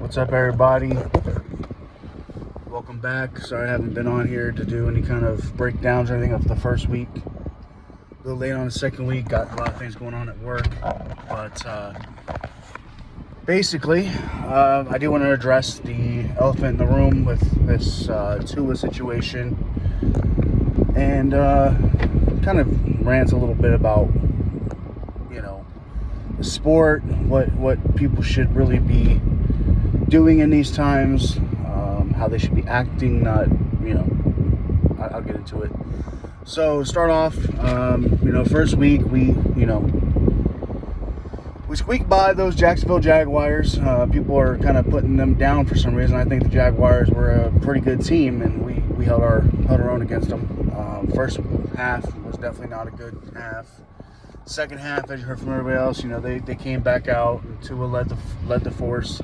What's up, everybody? Welcome back. Sorry I haven't been on here to do any kind of breakdowns or anything of the first week. A little late on the second week. Got a lot of things going on at work. But basically, I do want to address the elephant in the room with this Tua situation. And kind of rant a little bit about, the sport, what people should really be doing in these times, how they should be acting, not, I'll get into it. So, start off, first week, we squeaked by those Jacksonville Jaguars. People are kind of putting them down for some reason. I think the Jaguars were a pretty good team, and we held our own against them. First half was definitely not a good half. Second half, as you heard from everybody else, they came back out, and Tua led the force.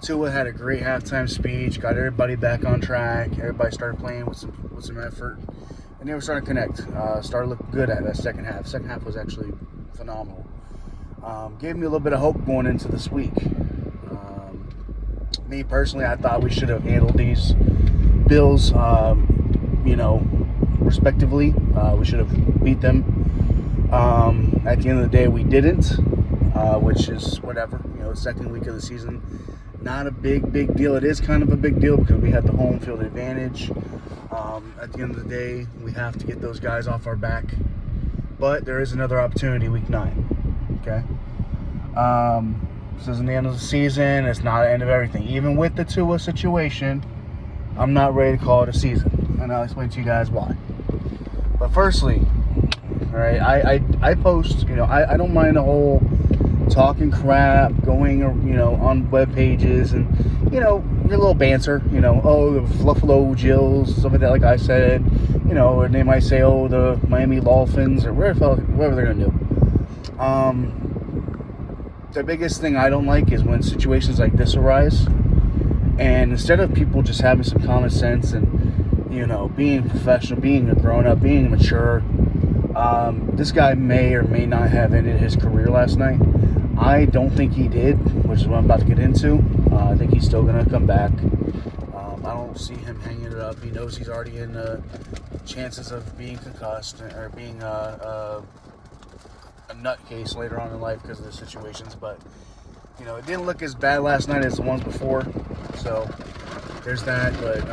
Tua had a great halftime speech, got everybody back on track. Everybody started playing with some effort, and they were starting to connect. Started looking good at that second half. Second half was actually phenomenal. Gave me a little bit of hope going into this week. Me personally, I thought we should have handled these Bills, respectively. We should have beat them. At the end of the day, we didn't, which is whatever. Second week of the season, not a big deal. It is kind of a big deal because we had the home field advantage. At the end of the day, we have to get those guys off our back. But there is another opportunity week 9. Okay? This isn't the end of the season. It's not the end of everything. Even with the Tua situation, I'm not ready to call it a season. And I'll explain to you guys why. But firstly, all right, I post, I don't mind the whole talking crap, going, on web pages and, your little banter, the Fluffalo Jills, stuff like that, like I said, or they might say, the Miami Dolphins or whatever they're going to do. The biggest thing I don't like is when situations like this arise, and instead of people just having some common sense and, being professional, being a grown-up, being mature, this guy may or may not have ended his career last night. I don't think he did, which is what I'm about to get into. I think he's still going to come back. I don't see him hanging it up. He knows he's already in chances of being concussed or being a nutcase later on in life because of the situations. But, it didn't look as bad last night as the ones before. So there's that, but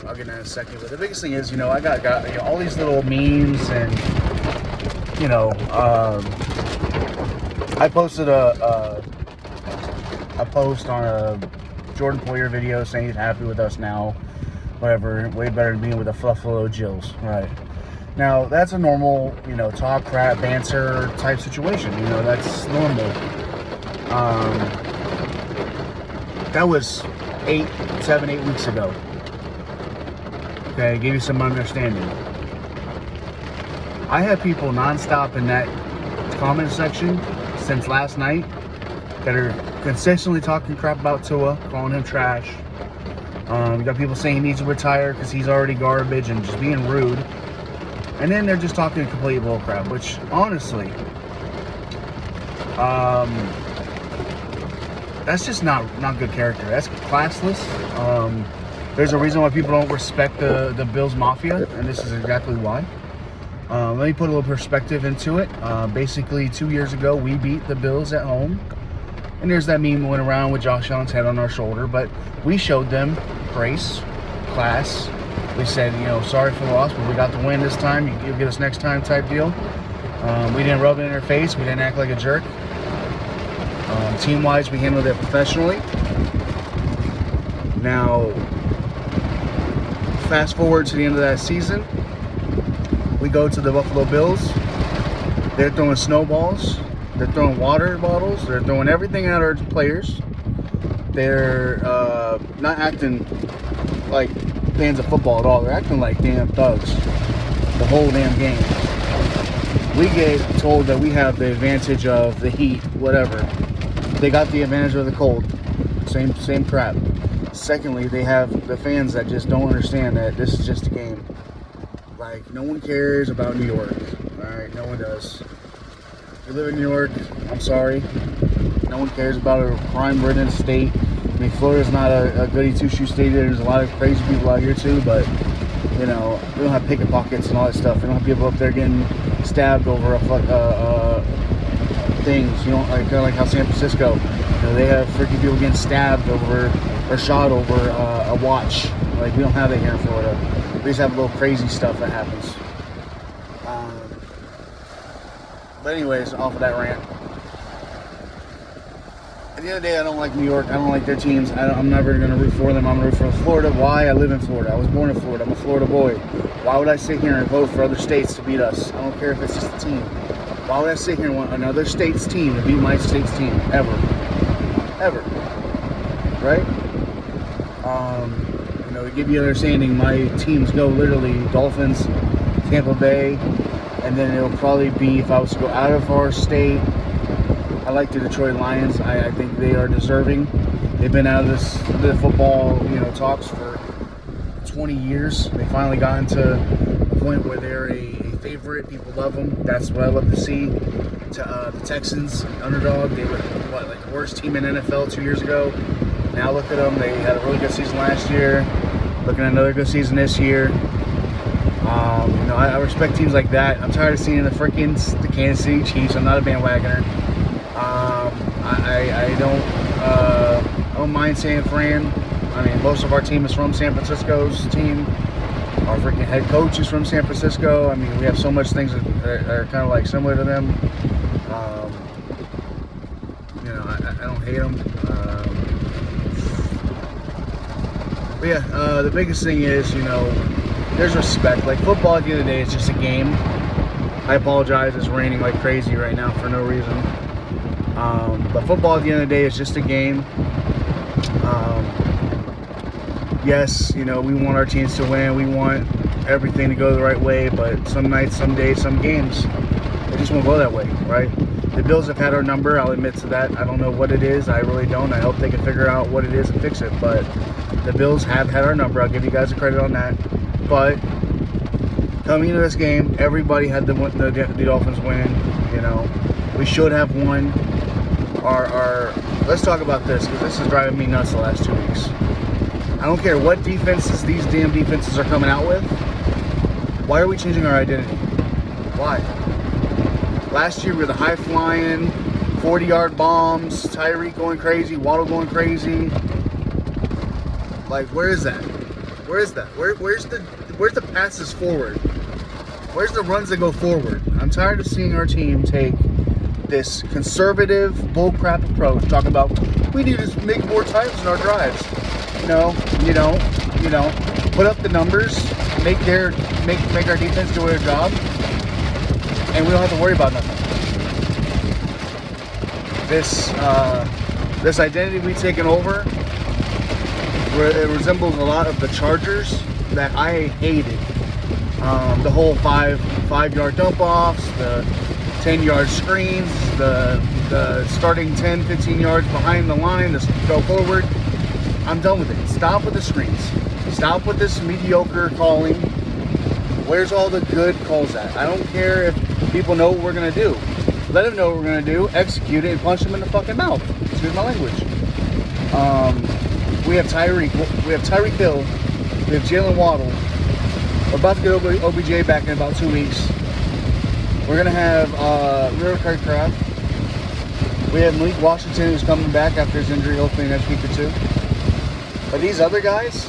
I'll get into that in a second. But the biggest thing is, I got all these little memes and, I posted a post on a Jordan Poyer video saying he's happy with us now. Whatever, way better than being with the Fluffalo Jills. Right. Now, that's a normal, talk, crap, banter type situation. That's normal. That was 8 weeks ago. Okay, give you some understanding. I had people nonstop in that comment section since last night that are consistently talking crap about Tua, calling him trash. You got people saying he needs to retire because he's already garbage and just being rude. And then they're just talking complete bullcrap, which honestly, that's just not good character. That's classless. There's a reason why people don't respect the Bills Mafia, and this is exactly why. Let me put a little perspective into it. Basically, 2 years ago, we beat the Bills at home. And there's that meme went around with Josh Allen's head on our shoulder. But we showed them grace, class. We said, sorry for the loss, but we got the win this time. You'll get us next time type deal. We didn't rub it in their face. We didn't act like a jerk. Team-wise, we handled it professionally. Now, fast forward to the end of that season. We go to the Buffalo Bills. They're throwing snowballs. They're throwing water bottles. They're throwing everything at our players. They're not acting like fans of football at all. They're acting like damn thugs the whole damn game. We get told that we have the advantage of the heat, whatever. They got the advantage of the cold. Same crap. Secondly, they have the fans that just don't understand that this is just a game. Like, no one cares about New York. Alright, no one does. If you live in New York, I'm sorry. No one cares about a crime-ridden state. I mean, Florida's not a goody two-shoe state. There's a lot of crazy people out here too, but you know, we don't have pickpockets and all that stuff. We don't have people up there getting stabbed over things. You know, like kind of like how San Francisco, you know, they have freaking people getting stabbed over or shot over a watch. Like, we don't have that here in Florida. We just have a little crazy stuff that happens. But anyways, off of that rant. At the end of the day, I don't like New York. I don't like their teams. I'm never going to root for them. I'm going to root for Florida. Why? I live in Florida. I was born in Florida. I'm a Florida boy. Why would I sit here and vote for other states to beat us? I don't care if it's just a team. Why would I sit here and want another state's team to beat my state's team? Ever. Ever. Right? You know, to give you an understanding, my teams go literally Dolphins, Tampa Bay, and then it'll probably be, if I was to go out of our state, I like the Detroit Lions. I think they are deserving. They've been out of the football, you know, talks for 20 years. They finally got to a point where they're a favorite. People love them. That's what I love to see. The Texans, underdog. They were like the worst team in NFL 2 years ago. Now look at them. They had a really good season last year. Looking at another good season this year. You know, I respect teams like that. I'm tired of seeing the Kansas City Chiefs. I'm not a bandwagoner. I don't mind San Fran. I mean, most of our team is from San Francisco's team. Our freaking head coach is from San Francisco. I mean, we have so much things that are kind of like similar to them. You know, I don't hate them. But yeah, the biggest thing is, you know, there's respect. Like, football at the end of the day is just a game. I apologize, it's raining like crazy right now for no reason. But football at the end of the day is just a game. Yes, you know, we want our teams to win. We want everything to go the right way. But some nights, some days, some games, it just won't go that way, right? The Bills have had our number. I'll admit to that. I don't know what it is. I really don't. I hope they can figure out what it is and fix it. But the Bills have had our number. I'll give you guys a credit on that. But coming into this game, everybody had the Dolphins winning. You know, we should have won. Let's talk about this, because this is driving me nuts the last 2 weeks. I don't care what defenses these damn defenses are coming out with. Why are we changing our identity? Why? Last year we were the high-flying, 40-yard bombs, Tyreek going crazy, Waddle going crazy. Like, where is that? Where is that? Where's the passes forward? Where's the runs that go forward? I'm tired of seeing our team take this conservative bullcrap approach, talking about we need to make more times in our drives. No, you don't. Put up the numbers, make our defense do their job, and we don't have to worry about nothing. This identity we've taken over, it resembles a lot of the Chargers that I hated. The whole five-yard dump-offs, the 10-yard screens, the starting 10, 15 yards behind the line to go forward. I'm done with it. Stop with the screens. Stop with this mediocre calling. Where's all the good calls at? I don't care if people know what we're going to do. Let them know what we're going to do, execute it, and punch them in the fucking mouth. Excuse my language. We have Tyreek. We have Tyreek Hill. We have Jalen Waddle. We're about to get OBJ back in about 2 weeks. We're going to have River Craft. We have Malik Washington, who's coming back after his injury, hopefully next week or two. But these other guys,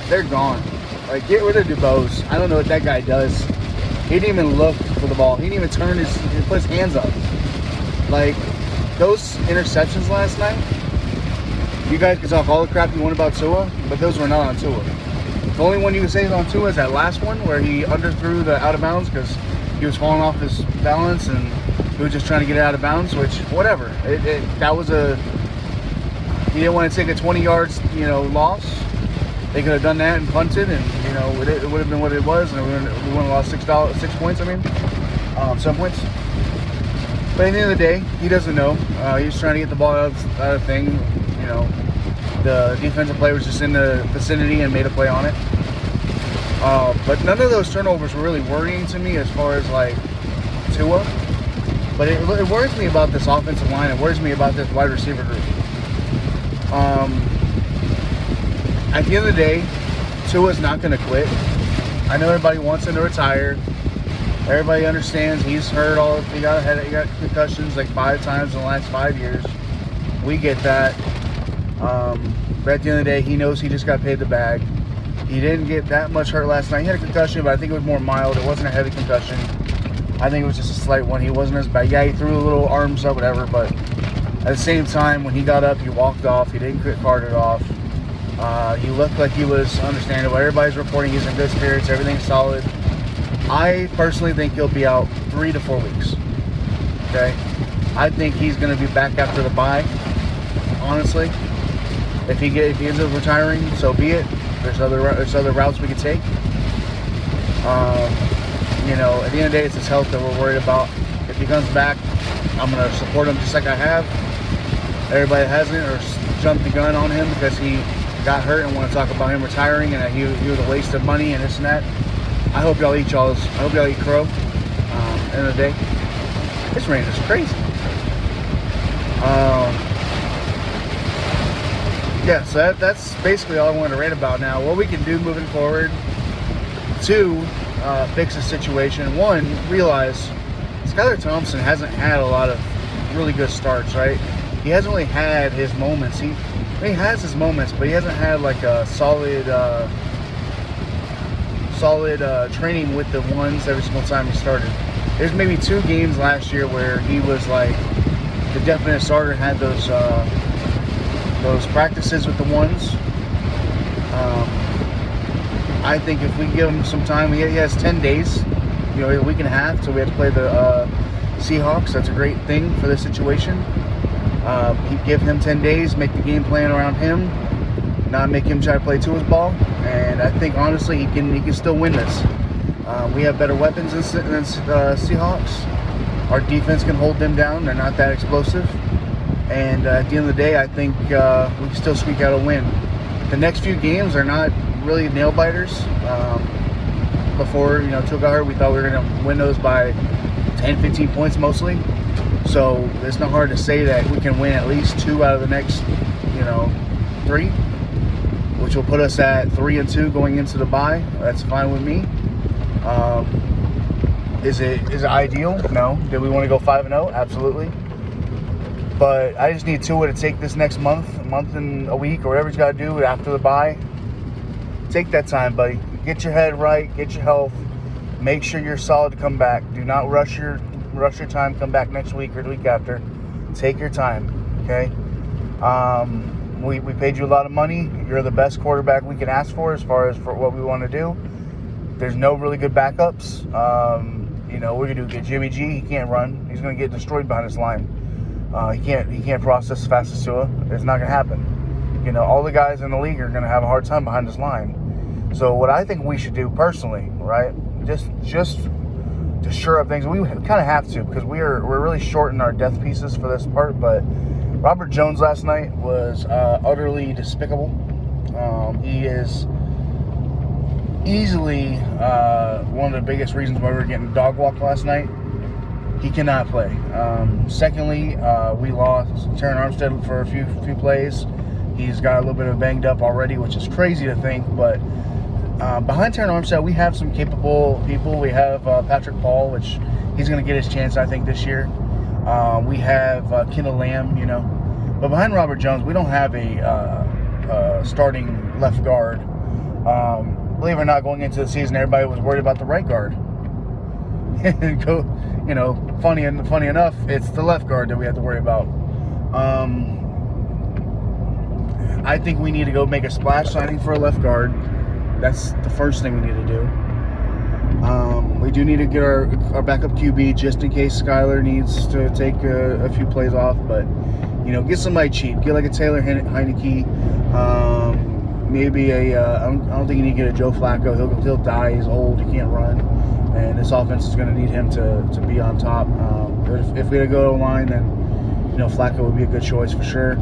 they're gone. Like, get rid of DuBose. I don't know what that guy does. He didn't even look for the ball. He didn't even put his hands up. Like, those interceptions last night, you guys can talk all the crap you want about Tua, but those were not on Tua. The only one you can say is on Tua is that last one where he underthrew the out of bounds because he was falling off his balance and he was just trying to get it out of bounds, which, whatever. That was he didn't want to take a 20 yards, loss. They could have done that and punted, and, it would have been what it was, and we would have lost 6 points, 7 points. But at the end of the day, he doesn't know. He's trying to get the ball out of thing. The defensive player was just in the vicinity and made a play on it. But none of those turnovers were really worrying to me as far as, like, Tua. But it worries me about this offensive line. It worries me about this wide receiver group. At the end of the day, Tua's not going to quit. I know everybody wants him to retire. Everybody understands he's hurt he got concussions like 5 times in the last 5 years. We get that. But at the end of the day, he knows he just got paid the bag. He didn't get that much hurt last night. He had a concussion, but I think it was more mild. It wasn't a heavy concussion. I think it was just a slight one. He wasn't as bad. Yeah, he threw a little arms up, whatever, but at the same time, when he got up, he walked off. He didn't get carted off. He looked like he was understandable. Everybody's reporting he's in good spirits. Everything's solid. I personally think he'll be out 3 to 4 weeks. Okay? I think he's going to be back after the bye, honestly. If he ends up retiring, so be it. There's other routes we could take. At the end of the day, it's his health that we're worried about. If he comes back, I'm going to support him just like I have. Everybody that hasn't or jumped the gun on him because he got hurt and want to talk about him retiring and that he was a waste of money and this and that. I hope y'all eat crow. End of the day, this rain is crazy. Yeah, so that's basically all I wanted to rant about now. What we can do moving forward to fix the situation. 1, realize Skylar Thompson hasn't had a lot of really good starts, right? He hasn't really had his moments. He has his moments, but he hasn't had like a solid training with the ones every single time he started. There's maybe 2 games last year where he was like the definite starter, had those practices with the ones. I think if we give him some time, he has 10 days, a week and a half, so we have to play the Seahawks. That's a great thing for this situation. Give him 10 days, make the game plan around him, not make him try to play to his ball, and I think honestly he can still win this. We have better weapons than Seahawks. Our defense can hold them down. They're not that explosive. And at the end of the day, I think we can still squeak out a win. The next few games are not really nail biters. Before Tua got hurt, we thought we were going to win those by 10, 15 points mostly. So it's not hard to say that we can win at least 2 out of the next 3, which will put us at 3-2 going into the bye. That's fine with me. Is it ideal? No. Do we want to go 5-0? Absolutely. But I just need Tua to take this next month and a week, or whatever he's got to do after the bye. Take that time, buddy. Get your head right. Get your health. Make sure you're solid to come back. Do not rush your time. Come back next week or the week after. Take your time. Okay. We paid you a lot of money. You're the best quarterback we can ask for as far as for what we want to do. There's no really good backups. We're gonna get Jimmy G. He can't run. He's gonna get destroyed behind his line. He can't process as fast as Tua. It's not gonna happen. All the guys in the league are gonna have a hard time behind his line. So what I think we should do personally, right? Just to shore up things. We kind of have to, because we're really short in our depth pieces for this part. But Robert Jones last night was utterly despicable. He is easily one of the biggest reasons why we were getting dog walked last night. He cannot play. Secondly, we lost Terran Armstead for a few plays. He's got a little bit of banged up already, which is crazy to think. But behind Terran Armstead, we have some capable people. We have Patrick Paul, which he's going to get his chance, I think, this year. We have Kendall Lamb, But behind Robert Jones, we don't have a starting left guard. Believe it or not, going into the season, everybody was worried about the right guard. And funny enough, it's the left guard that we have to worry about. I think we need to go make a splash signing for a left guard. That's the first thing we need to do. We do need to get our backup QB just in case Skylar needs to take a few plays off. But, get somebody cheap. Get like a Taylor Heineke. Maybe I don't think you need to get a Joe Flacco. He'll die. He's old. He can't run. And this offense is going to need him to be on top. If we had to go to a line, then, Flacco would be a good choice for sure.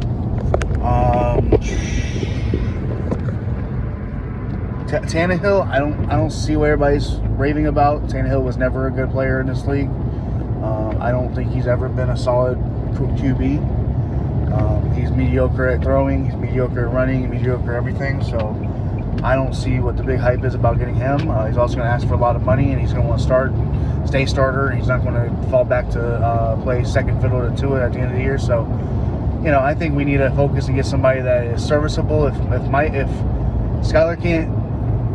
Tannehill, I don't see what everybody's raving about. Tannehill was never a good player in this league. I don't think he's ever been a solid QB. He's mediocre at throwing, he's mediocre at running, mediocre at everything. So I don't see what the big hype is about getting him. He's also going to ask for a lot of money, and he's going to want to stay starter, and he's not going to fall back to play second fiddle to it at the end of the year. So, I think we need to focus and get somebody that is serviceable. If Skylar can't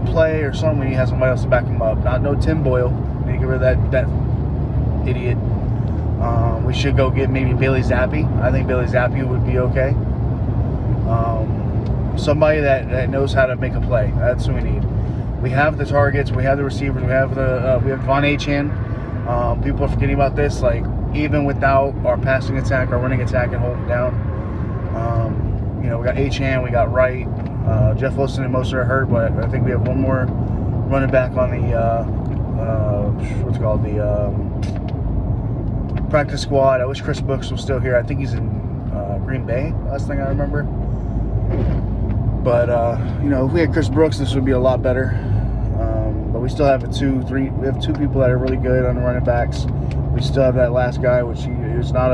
play or something, we need to have somebody else to back him up. No Tim Boyle. We need to get rid of that idiot. We should go get maybe Bailey Zappi. I think Bailey Zappi would be okay. Somebody that knows how to make a play. That's what we need. We have the targets. We have the receivers. We have Von Achan. People are forgetting about this. Like, even without our passing attack, our running attack, and holding down, we got Achan. We got Wright. Jeff Wilson and Moser are hurt, but I think we have one more running back on the practice squad. I wish Chris Brooks was still here. I think he's in Green Bay, last thing I remember. But if we had Chris Brooks, this would be a lot better. But we still have we have two people that are really good on the running backs. We still have that last guy, which he's not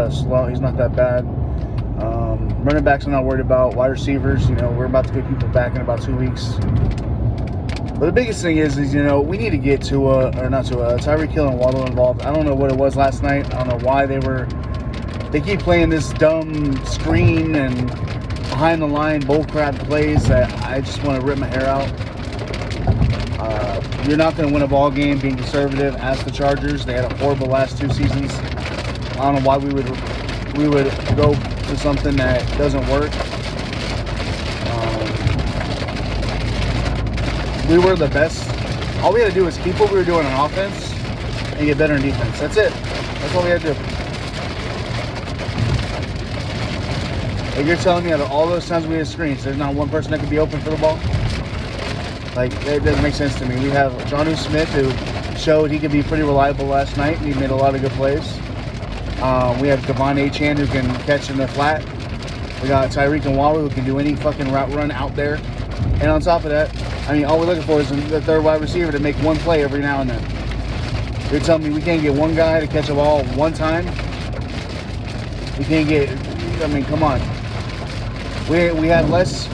that bad. Running backs I'm not worried about. Wide receivers, we're about to get people back in about 2 weeks. But the biggest thing is we need to get Tyreek Hill and Waddle involved. I don't know what it was last night. I don't know why they keep playing this dumb screen and behind the line bullcrap plays that I just want to rip my hair out. You're not going to win a ball game being conservative. Ask the Chargers. They had a horrible last 2 seasons. I don't know why we would go to something that doesn't work. We were the best. All we had to do was keep what we were doing on offense and get better in defense. That's it. That's all we had to do. Like, you're telling me out of all those times we had screens, there's not one person that could be open for the ball? Like, it doesn't make sense to me. We have Jonnu Smith, who showed he could be pretty reliable last night, and he made a lot of good plays. We have Devon Achan, who can catch in the flat. We got Tyreek and Waddle, who can do any fucking route run out there. And on top of that, all we're looking for is the third wide receiver to make one play every now and then. You're telling me we can't get one guy to catch a ball one time? We can't get... come on. We had less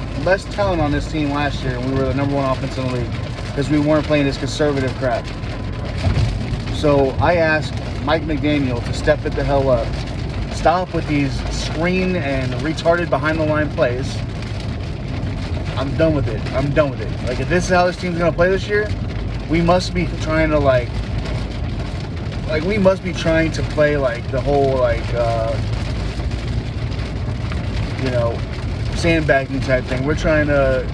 talent on this team last year, and we were the number one offense in the league because we weren't playing this conservative crap. So I asked Mike McDaniel to step it the hell up. Stop with these screen and retarded behind-the-line plays. I'm done with it. Like, if this is how this team's going to play this year, we must be trying to, we must be trying to play, the whole, sandbagging type thing. We're trying to,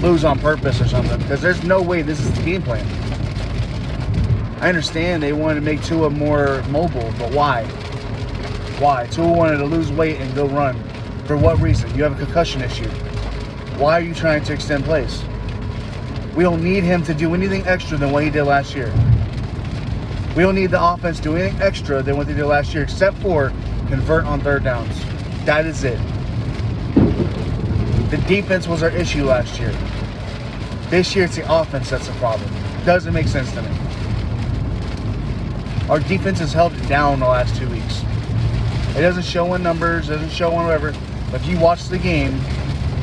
lose on purpose or something, because there's no way this is the game plan. I understand they wanted to make Tua more mobile, but why? Why? Tua wanted to lose weight and go run. For what reason? You have a concussion issue. Why are you trying to extend plays? We don't need him to do anything extra than what he did last year. We don't need the offense to do anything extra than what they did last year, except for convert on third downs. That is it. The defense was our issue last year. This year, it's the offense that's the problem. Doesn't make sense to me. Our defense has held it down the last 2 weeks. It doesn't show in numbers, doesn't show in whatever. But if you watch the game,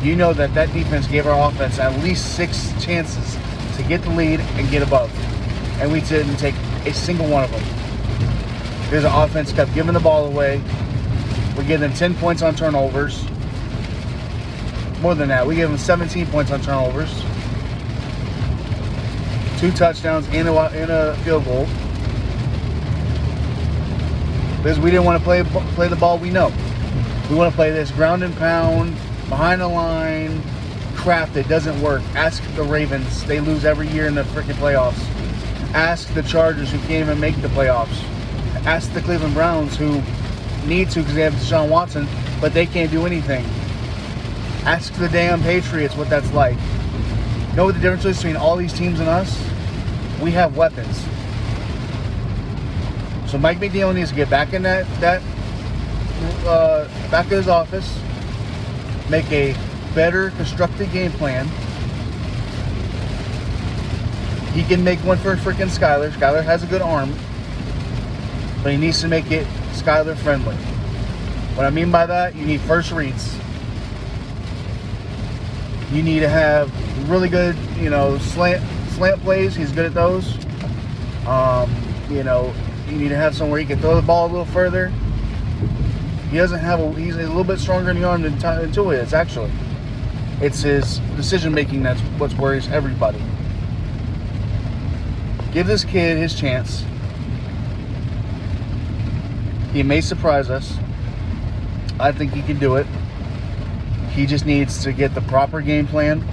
you know that defense gave our offense at least 6 chances to get the lead and get above. And we didn't take a single one of them. Because the offense kept giving the ball away. We gave them 10 points on turnovers. More than that, we gave them 17 points on turnovers. 2 touchdowns and a field goal. Because we didn't want to play the ball we know. We want to play this ground and pound, behind the line crap that doesn't work. Ask the Ravens. They lose every year in the freaking playoffs. Ask the Chargers, who can't even make the playoffs. Ask the Cleveland Browns, who need to because they have Deshaun Watson, but they can't do anything. Ask the damn Patriots what that's like. Know what the difference is between all these teams and us? We have weapons. So Mike McDaniel needs to get back in back in his office, make a better constructed game plan. He can make one for freaking Skylar. Skylar has a good arm. but he needs to make it Skyler friendly. What I mean by that, you need first reads. You need to have really good, slant plays. He's good at those. You need to have somewhere he can throw the ball a little further. He doesn't have he's a little bit stronger in the arm than Tua is, actually. It's his decision making that's what worries everybody. Give this kid his chance. He may surprise us. I think he can do it. He just needs to get the proper game plan.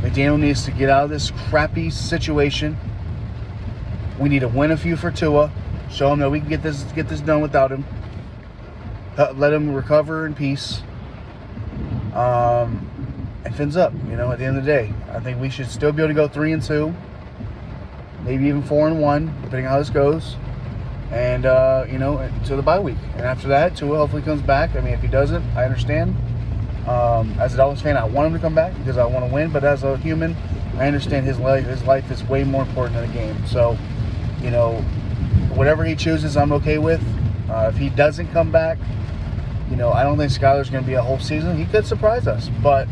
McDaniel needs to get out of this crappy situation. We need to win a few for Tua. Show him that we can get this done without him. Let him recover in peace. And fins up, at the end of the day. I think we should still be able to go 3-2. Maybe even 4-1, depending on how this goes. And, to the bye week. And after that, Tua hopefully comes back. I mean, if he doesn't, I understand. As a Dolphins fan, I want him to come back because I want to win. But as a human, I understand his life is way more important than the game. So, whatever he chooses, I'm okay with. If he doesn't come back, I don't think Skyler's going to be a whole season. He could surprise us. But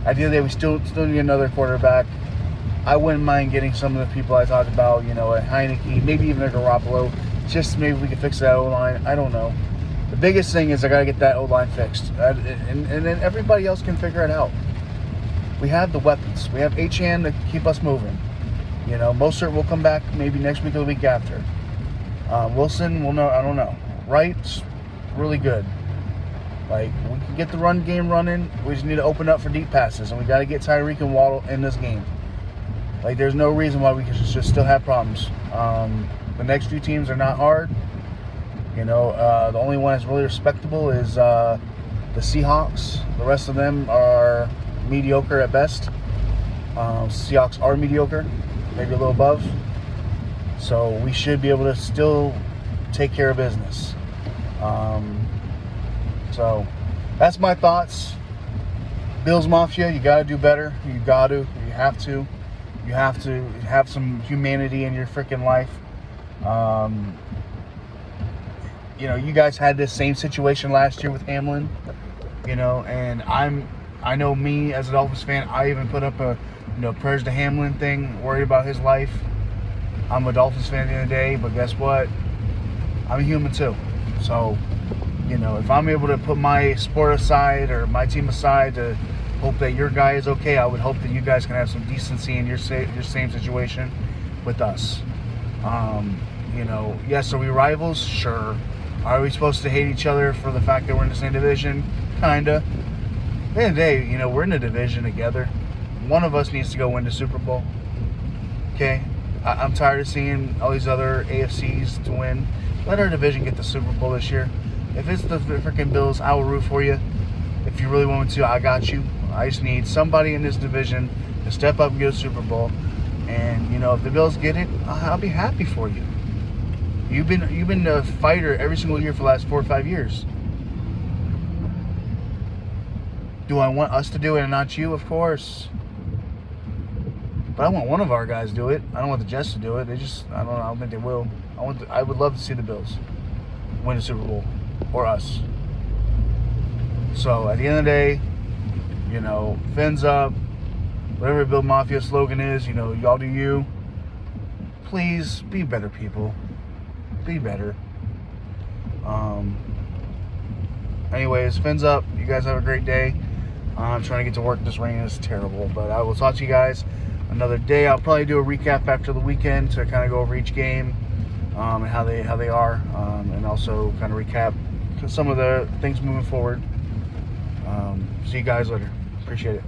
at the end of the day, we still need another quarterback. I wouldn't mind getting some of the people I talked about, a Heineke, maybe even a Garoppolo. Just maybe we can fix that O-line. I don't know. The biggest thing is I got to get that O-line fixed. And then everybody else can figure it out. We have the weapons. We have H-Hand to keep us moving. Mostert will come back maybe next week or the week after. Wilson, I don't know. Wright's really good. We can get the run game running. We just need to open up for deep passes. And we got to get Tyreek and Waddle in this game. There's no reason why we should still have problems. The next few teams are not hard. The only one that's really respectable is the Seahawks. The rest of them are mediocre at best. Seahawks are mediocre, maybe a little above. So we should be able to still take care of business. So that's my thoughts. Bills Mafia, you got to do better. You have to. You have to have some humanity in your freaking life. You guys had this same situation last year with Hamlin, and I know me as a Dolphins fan, I even put up a, prayers to Hamlin thing, worried about his life. I'm a Dolphins fan at the end of the day, but guess what? I'm a human too. So, if I'm able to put my sport aside or my team aside to hope that your guy is okay, I would hope that you guys can have some decency in your same situation with us. Yes, are we rivals? Sure. Are we supposed to hate each other for the fact that we're in the same division? Kinda. At the end of the day, we're in a division together. One of us needs to go win the Super Bowl. Okay? I'm tired of seeing all these other AFCs to win. Let our division get the Super Bowl this year. If it's the freaking Bills, I will root for you. If you really want me to, I got you. I just need somebody in this division to step up and get a Super Bowl. And, if the Bills get it, I'll be happy for you. You've been a fighter every single year for the last 4 or 5 years. Do I want us to do it and not you? Of course. But I want one of our guys to do it. I don't want the Jets to do it. I don't think they will. I would love to see the Bills win the Super Bowl. Or us. So, at the end of the day, fins up. Whatever Bill Mafia slogan is, y'all do you. Please, be better people. Be better. Anyways, fins up. You guys have a great day. I'm trying to get to work. This rain is terrible. But I will talk to you guys another day. I'll probably do a recap after the weekend to kind of go over each game and how they are. And also kind of recap some of the things moving forward. See you guys later. Appreciate it.